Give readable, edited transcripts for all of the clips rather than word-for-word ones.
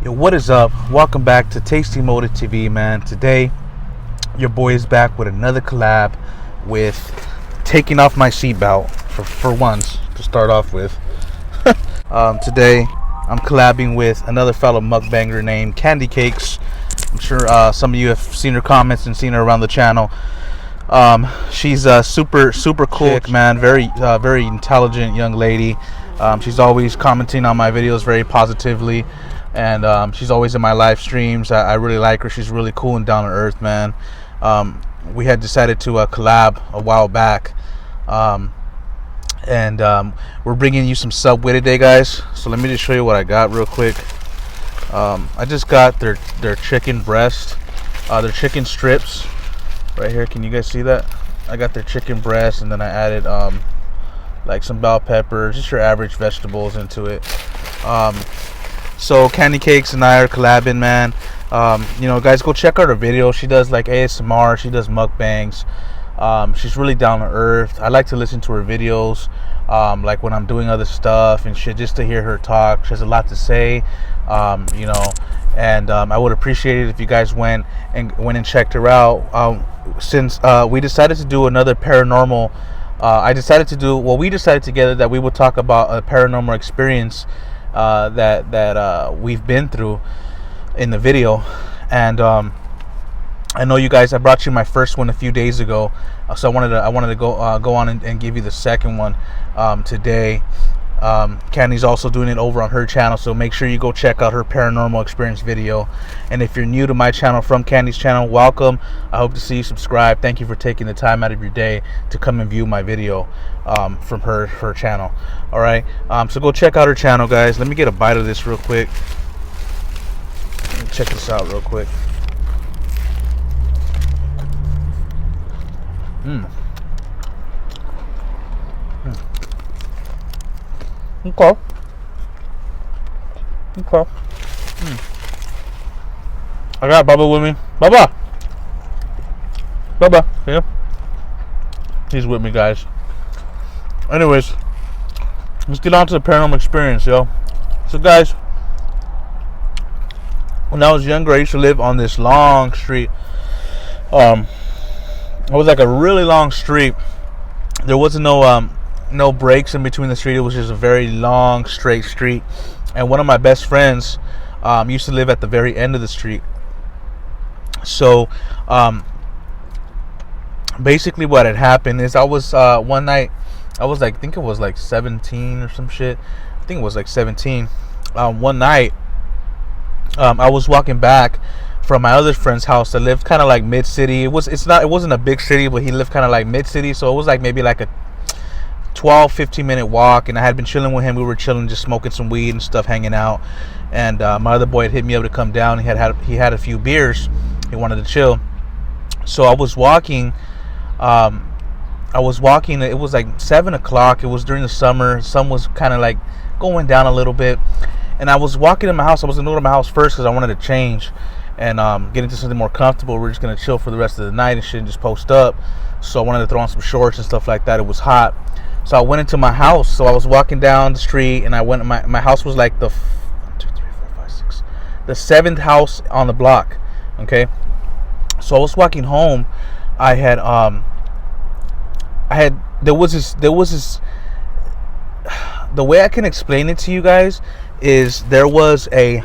Yo, what is up? Welcome back to Tastee Motive TV, man. Today, your boy is back with another collab with taking off my seatbelt for once to start off with. Today, I'm collabing with another fellow mukbanger named Kandy Cakes. I'm sure some of you have seen her comments and seen her around the channel. She's a super cool chick, man. Very intelligent young lady. She's always commenting on my videos very positively. And she's always in my live streams. I really like her. She's really cool and down to earth, man. We had decided to collab a while back, and we're bringing you some Subway today, guys. So let me just show you what I got real quick. I just got their chicken breast, their chicken strips right here. Can you guys see that? I got their chicken breast, and then I added like some bell peppers, just your average vegetables into it. So Kandy Cakes and I are collabing, man. You know, guys, go check out her video. She does like ASMR. She does mukbangs. She's really down to earth. I like to listen to her videos, like when I'm doing other stuff and shit, just to hear her talk. She has a lot to say, you know. And I would appreciate it if you guys went and checked her out. Since we decided to do another paranormal, we decided together that we would talk about a paranormal experience that we've been through in the video. And I know you guys, I brought you my first one a few days ago, so I wanted to go on and give you the second one today. Kandy's also doing it over on her channel, so make sure you go check out her paranormal experience video. And if you're new to my channel from Kandy's channel, welcome. I hope to see you subscribe. Thank you for taking the time out of your day to come and view my video from her channel. All right, so go check out her channel, guys. Let me get a bite of this real quick. Check this out real quick. Okay. I got Bubba with me. Bubba, yeah. He's with me, guys. Anyways, let's get on to the paranormal experience, yo. So, guys, when I was younger, I used to live on this long street. It was like a really long street. There wasn't no breaks in between the street. It was just a very long straight street. And one of my best friends used to live at the very end of the street. So basically what had happened is I was one night, I was like, I think it was like 17 or some shit. I think it was like 17. One night I was walking back from my other friend's house that lived kind of like mid-city. It wasn't a big city, but he lived kind of like mid-city. So it was like maybe like a 12-15 minute walk, and I had been chilling with him. We were chilling, just smoking some weed and stuff, hanging out. And my other boy had hit me up to come down. He had a few beers. He wanted to chill. So I was walking. It was like 7 o'clock. It was during the summer. Sun was kind of like going down a little bit. And I was walking in my house. I was gonna go to my house first because I wanted to change and get into something more comfortable. We're just gonna chill for the rest of the night and shit and just post up. So I wanted to throw on some shorts and stuff like that. It was hot. So I went into my house. So I was walking down the street, and I went. My house was like the 7th house on the block. Okay. So I was walking home. There was this. The way I can explain it to you guys is there was a.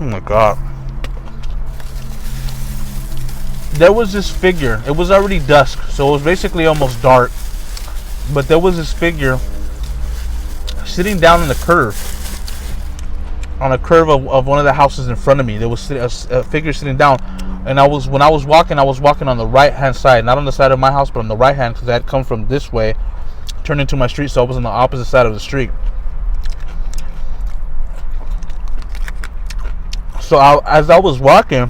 Oh my God. There was this figure. It was already dusk, so it was basically almost dark. But there was this figure sitting down on the curve. On a curve of one of the houses in front of me. There was a figure sitting down. And when I was walking on the right-hand side. Not on the side of my house, but on the right-hand, because I had come from this way, turned into my street, so I was on the opposite side of the street. So as I was walking,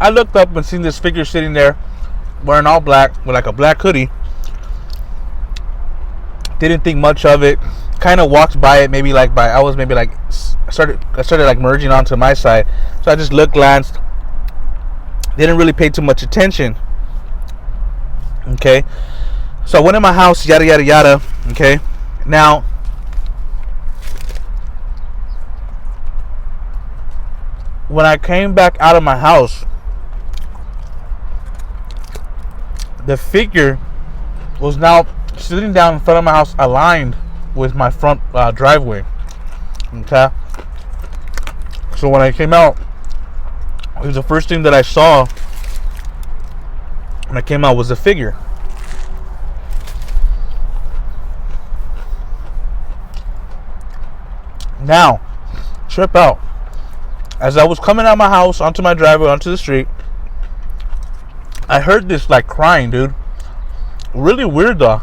I looked up and seen this figure sitting there wearing all black with like a black hoodie. Didn't think much of it. Kind of walked by it, I started like merging onto my side. So I just looked, glanced. Didn't really pay too much attention. Okay. So I went in my house, yada, yada, yada. Okay. Now, when I came back out of my house, the figure was now sitting down in front of my house, aligned with my front driveway. Okay. So when I came out, it was the first thing that I saw when I came out was the figure. Now, trip out. As I was coming out of my house onto my driveway, onto the street, I heard this like crying, dude. Really weird though.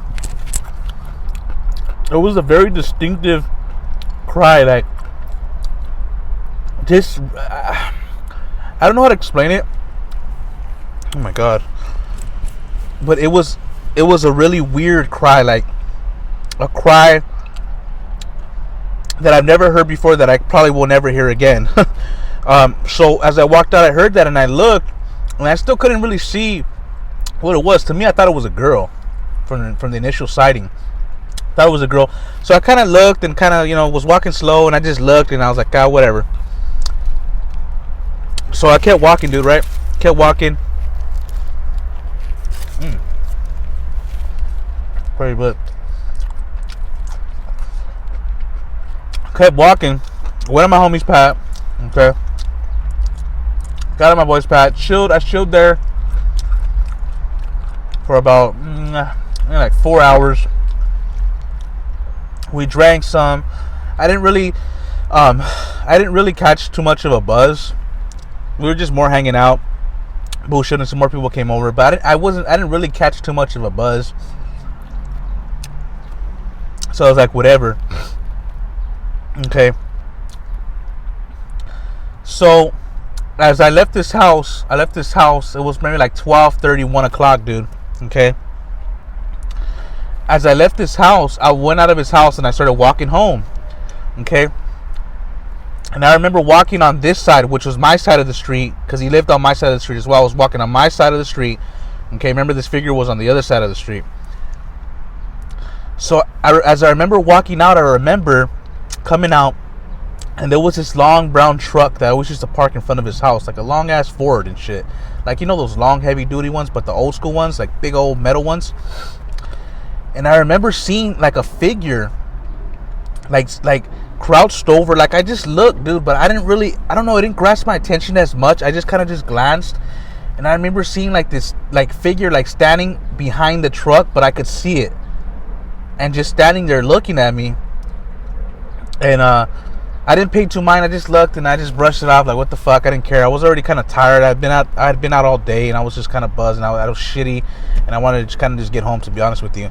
It was a very distinctive cry, like this. I don't know how to explain it. Oh my god! But it was a really weird cry, like a cry that I've never heard before, that I probably will never hear again. So as I walked out, I heard that, and I looked, and I still couldn't really see what it was. To me, I thought it was a girl from the initial sighting. Thought it was a girl. So I kind of looked and kind of, was walking slow, and I just looked, and I was like, God, whatever. So I kept walking, dude, right? Kept walking. Pretty good. Kept walking. Went on my homie's pad. Okay. Got on my boy's pad. Chilled. I chilled there for about like 4 hours. We drank some. I didn't really catch too much of a buzz. We were just more hanging out, bullshitting. Some more people came over, but I didn't really catch too much of a buzz. So I was like, whatever. Okay. So as I left this house, it was maybe like 12:30, 1 o'clock, dude. Okay. As I left this house, I went out of his house and I started walking home. Okay. And I remember walking on this side, which was my side of the street, because he lived on my side of the street as well. I was walking on my side of the street. Okay. Remember, this figure was on the other side of the street. So as I remember walking out, I remember coming out, and there was this long brown truck that always used to park in front of his house, like a long ass Ford and shit. Like, those long heavy duty ones, but the old school ones, like big old metal ones. And I remember seeing like a figure, like crouched over. Like, I just looked, dude, but I don't know, it didn't grasp my attention as much. I just kind of just glanced, and I remember seeing like this like figure like standing behind the truck, but I could see it, and just standing there looking at me. And I didn't pay too mind. I just looked and I just brushed it off, like, what the fuck. I didn't care. I was already kind of tired. I had been out all day, and I was just kind of buzzed, and I was shitty, and I wanted to just kind of get home, to be honest with you.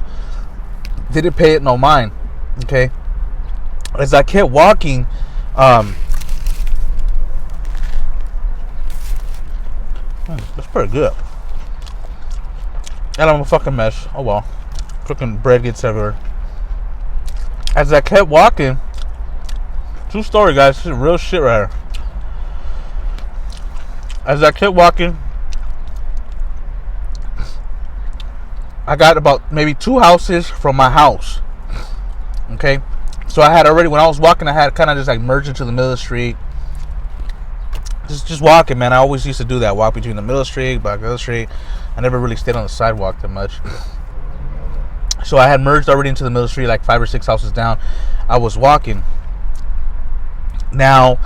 Didn't pay it no mind. Okay. As I kept walking, that's pretty good. And I'm a fucking mess. Oh well. Freaking bread gets everywhere. As I kept walking, true story, guys. This is real shit right here. As I kept walking, I got about maybe 2 houses from my house. Okay. So I had already, when I was walking, I had kind of just like merged into the middle of the street. Just walking, man. I always used to do that. Walk between the middle of the street, back of the street. I never really stayed on the sidewalk that much. So I had merged already into the middle of the street, like 5 or 6 houses down. I was walking. Now,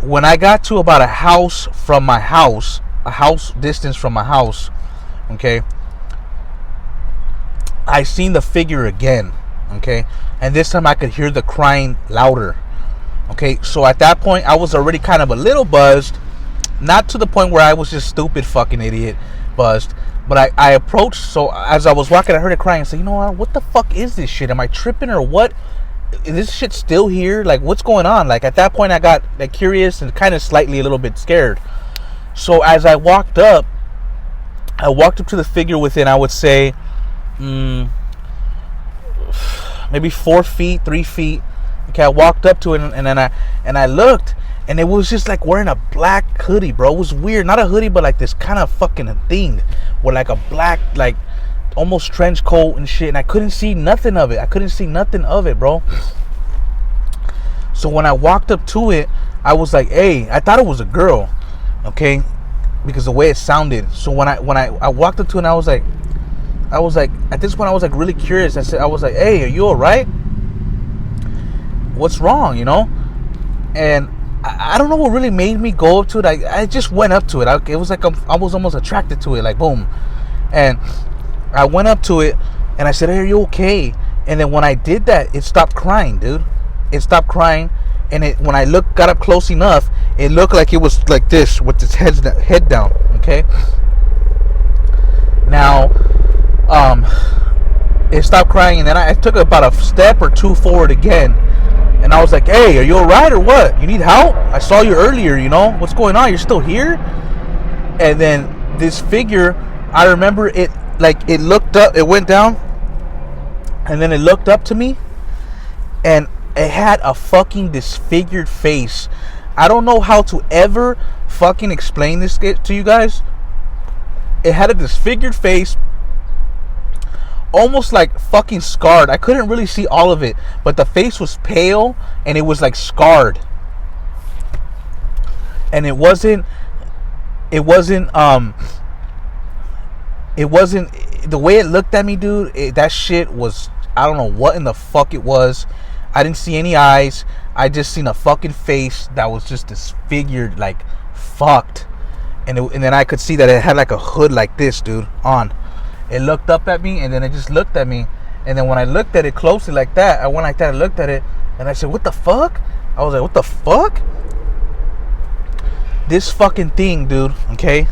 when I got to about a house from my house, a house distance from my house, okay, I seen the figure again, okay, and this time I could hear the crying louder, okay. So at that point, I was already kind of a little buzzed, not to the point where I was just stupid fucking idiot buzzed, but I approached. So as I was walking, I heard it crying. I said, you know what the fuck is this shit? Am I tripping or what? Is this shit still here? Like, what's going on? Like, at that point, I got like curious and kind of slightly a little bit scared. So as I walked up to the figure within, I would say, maybe 4 feet, 3 feet. Okay, I walked up to it, and then I looked, and it was just like wearing a black hoodie, bro. It was weird. Not a hoodie, but like this kind of fucking thing with like a black, like almost trench coat and shit, and I couldn't see nothing of it, bro. So when I walked up to it, I was like, hey, I thought it was a girl, okay, because the way it sounded. So when I walked up to it, and I was like, at this point I was like really curious. I was like, hey, are you all right? What's wrong, you know? And I don't know what really made me go up to it. I just went up to it. It was like I was almost attracted to it, like boom. And I went up to it and I said, hey, are you okay? And then when I did that, it stopped crying, dude. It stopped crying. And when I got up close enough, it looked like it was like this with its head down, okay? Now, it stopped crying, and then I took about a step or two forward again. And I was like, hey, are you all right or what? You need help? I saw you earlier, you know? What's going on? You're still here? And then this figure, I remember it, like, it looked up, it went down, and then it looked up to me, and it had a fucking disfigured face. I don't know how to ever fucking explain this to you guys. It had a disfigured face, almost like fucking scarred. I couldn't really see all of it, but the face was pale and it was like scarred. And it wasn't the way it looked at me, dude. That shit was, I don't know what in the fuck it was. I didn't see any eyes. I just seen a fucking face that was just disfigured, like fucked. And then I could see that it had like a hood like this, dude, on. It looked up at me, and then it just looked at me. And then when I looked at it closely like that, I went like that and looked at it, and I said, what the fuck? I was like, what the fuck? This fucking thing, dude, okay?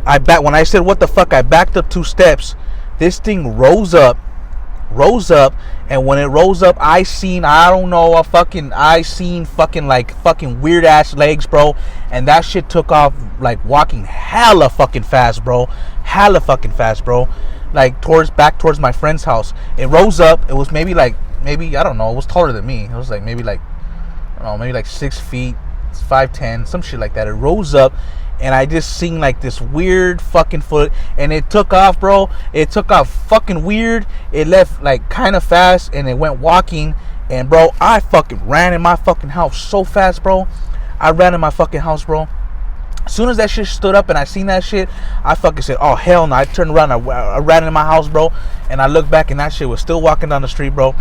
When I said what the fuck, I backed up 2 steps. This thing rose up, and when it rose up, I seen fucking like fucking weird ass legs, bro. And that shit took off like walking hella fucking fast, bro. Like back towards my friend's house. It rose up. It was maybe I don't know. It was taller than me. It was like maybe 6 feet, 5'10", some shit like that. It rose up. And I just seen like this weird fucking foot, and it took off, bro. It took off fucking weird. It left like kind of fast, and it went walking. And bro, I fucking ran in my fucking house so fast, bro. I ran in my fucking house, bro. As soon as that shit stood up and I seen that shit, I fucking said, oh hell no. I turned around, I ran in my house, bro. And I looked back, and that shit was still walking down the street, bro.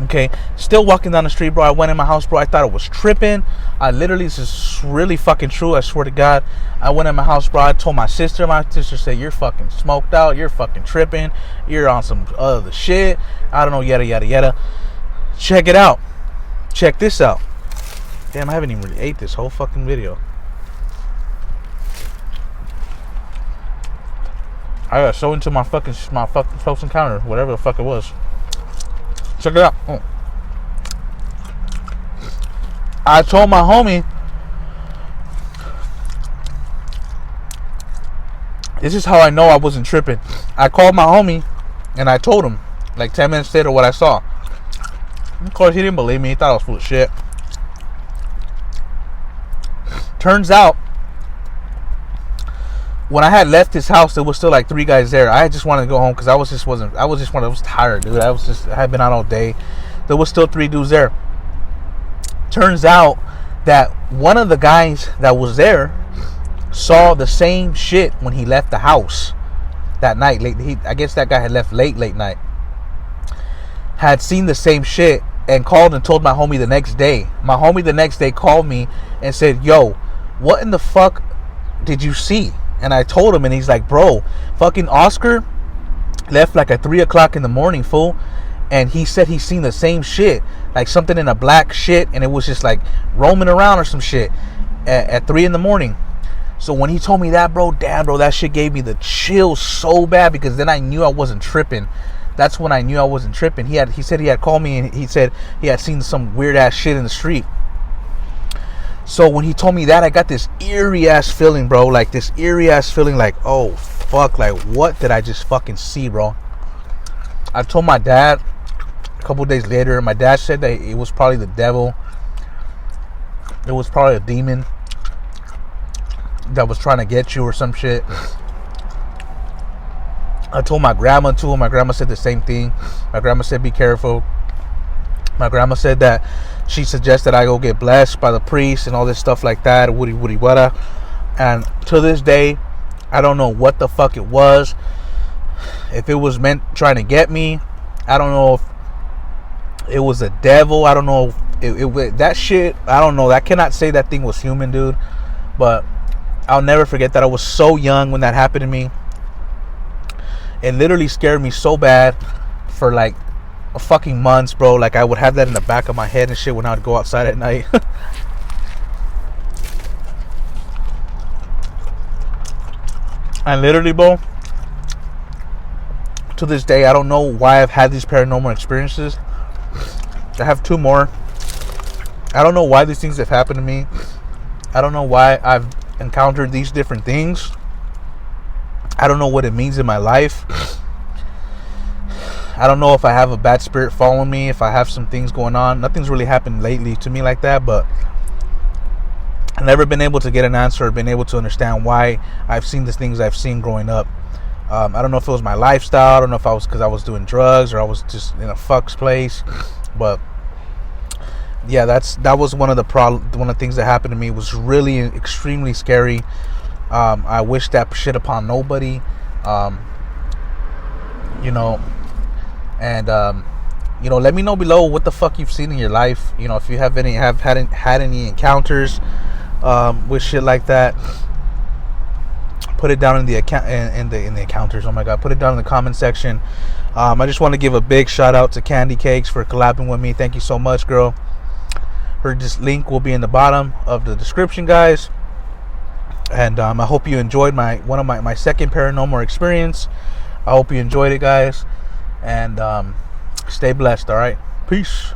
Okay, still walking down the street, bro. I went in my house, bro. I thought it was tripping. I literally, this is really fucking true, I swear to God. I went in my house, bro. I told my sister said, you're fucking smoked out, you're fucking tripping, you're on some other shit, I don't know, yada yada yada. Check it out. Check this out. Damn, I haven't even really ate this whole fucking video. I got so into my fucking close encounter, whatever the fuck it was. Check it out. Oh. I told my homie, this is how I know I wasn't tripping. I called my homie and I told him like 10 minutes later what I saw. Of course, he didn't believe me. He thought I was full of shit. Turns out, when I had left his house, there was still like 3 guys there. I just wanted to go home because I was tired, dude. I had been out all day. There was still 3 dudes there. Turns out that one of the guys that was there saw the same shit when he left the house that night. I guess that guy had left late night. Had seen the same shit and called and told my homie the next day. My homie the next day called me and said, yo, what in the fuck did you see? And I told him, and he's like, bro, fucking Oscar left like at 3 o'clock in the morning, fool. And he said he seen the same shit, like something in a black shit, and it was just like roaming around or some shit at 3 in the morning. So when he told me that, bro, damn, bro, that shit gave me the chills so bad, because then I knew I wasn't tripping. That's when I knew I wasn't tripping. He said he had called me, and he said he had seen some weird ass shit in the street. So when he told me that, I got this eerie ass feeling, bro. Like this eerie ass feeling like, oh fuck, like what did I just fucking see, bro? I told my dad a couple days later. My dad said that it was probably the devil. It was probably a demon that was trying to get you or some shit. I told my grandma too. My grandma said the same thing. My grandma said be careful. My grandma said that she suggested I go get blessed by the priest and all this stuff like that, woody woody wada. And to this day, I don't know what the fuck it was. If it was meant trying to get me, I don't know if it was a devil. I don't know if that shit. I don't know. I cannot say that thing was human, dude. But I'll never forget that. I was so young when that happened to me. It literally scared me so bad for like a fucking months, bro. Like I would have that in the back of my head and shit when I would go outside at night. And literally, bro, to this day, I don't know why I've had these paranormal experiences. I have 2 more. I don't know why these things have happened to me. I don't know why I've encountered these different things. I don't know what it means in my life. I don't know if I have a bad spirit following me, if I have some things going on. Nothing's really happened lately to me like that, but I've never been able to get an answer or been able to understand why I've seen the things I've seen growing up. I don't know if it was my lifestyle. I don't know if I was because I was doing drugs or I was just in a fuck's place. But yeah, that was one of the things that happened to me. It was really extremely scary. I wish that shit upon nobody. You know, and you know, let me know below what the fuck you've seen in your life. You know, if you have had any encounters with shit like that. Put it down in the account in the encounters. Oh my god, put it down in the comment section. I just want to give a big shout out to Kandy Cakes for collabing with me. Thank you so much, girl. Her link will be in the bottom of the description, guys. And I hope you enjoyed my second paranormal experience. I hope you enjoyed it, guys. And stay blessed. All right, peace.